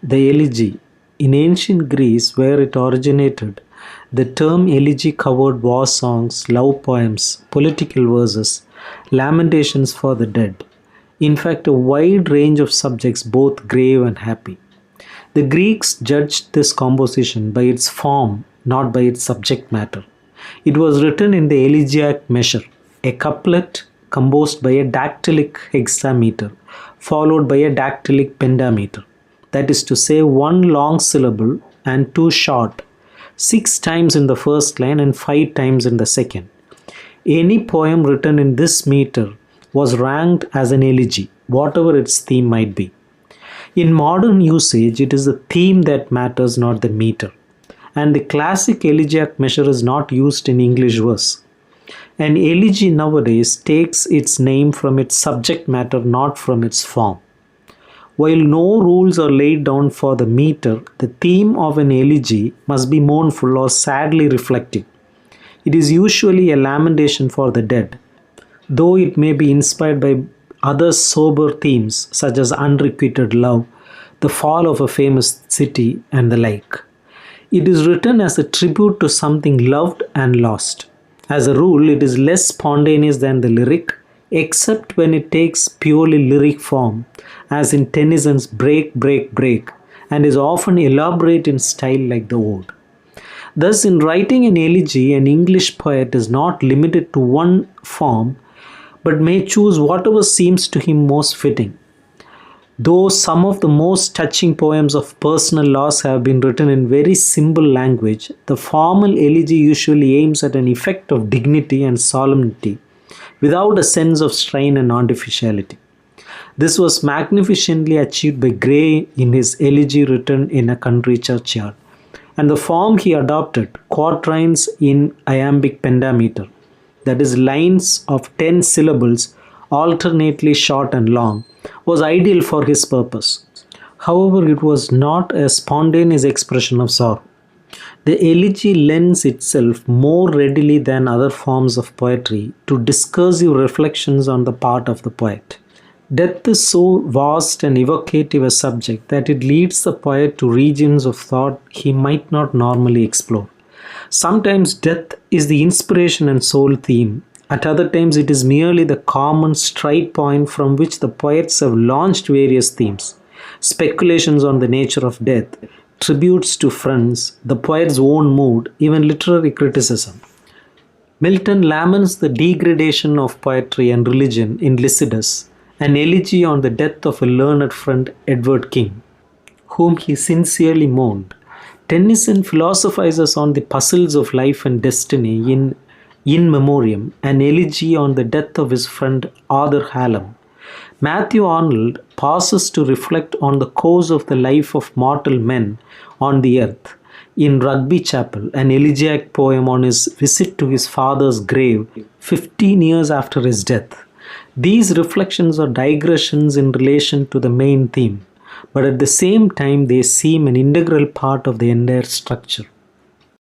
The elegy. In ancient Greece, where it originated, the term elegy covered war songs, love poems, political verses, lamentations for the dead. In fact, a wide range of subjects, both grave and happy. The Greeks judged this composition by its form, not by its subject matter. It was written in the elegiac measure, a couplet composed by a dactylic hexameter, followed by a dactylic pentameter. That is to say, one long syllable and two short, 6 times in the first line and 5 times in the second. Any poem written in this meter was ranked as an elegy, whatever its theme might be. In modern usage, it is the theme that matters, not the meter. And the classic elegiac measure is not used in English verse. An elegy nowadays takes its name from its subject matter, not from its form. While no rules are laid down for the meter, the theme of an elegy must be mournful or sadly reflective. It is usually a lamentation for the dead, though it may be inspired by other sober themes such as unrequited love, the fall of a famous city, and the like. It is written as a tribute to something loved and lost. As a rule, it is less spontaneous than the lyric, except when it takes purely lyric form, as in Tennyson's Break, Break, Break, and is often elaborate in style like the ode. Thus, in writing an elegy, an English poet is not limited to one form, but may choose whatever seems to him most fitting. Though some of the most touching poems of personal loss have been written in very simple language, the formal elegy usually aims at an effect of dignity and solemnity, without a sense of strain and artificiality. This was magnificently achieved by Gray in his elegy written in a country churchyard, and the form he adopted, quatrains in iambic pentameter, that is, lines of 10 syllables, alternately short and long, was ideal for his purpose. However, it was not a spontaneous expression of sorrow. The elegy lends itself more readily than other forms of poetry to discursive reflections on the part of the poet. Death is so vast and evocative a subject that it leads the poet to regions of thought he might not normally explore. Sometimes death is the inspiration and sole theme. At other times, it is merely the common stride point from which the poets have launched various themes. Speculations on the nature of death, tributes to friends, the poet's own mood, even literary criticism. Milton laments the degradation of poetry and religion in Lycidas, an elegy on the death of a learned friend, Edward King, whom he sincerely mourned. Tennyson philosophizes on the puzzles of life and destiny in Memoriam, an elegy on the death of his friend Arthur Hallam. Matthew Arnold pauses to reflect on the course of the life of mortal men on the earth in Rugby Chapel, an elegiac poem on his visit to his father's grave 15 years after his death. These reflections are digressions in relation to the main theme, but at the same time they seem an integral part of the entire structure.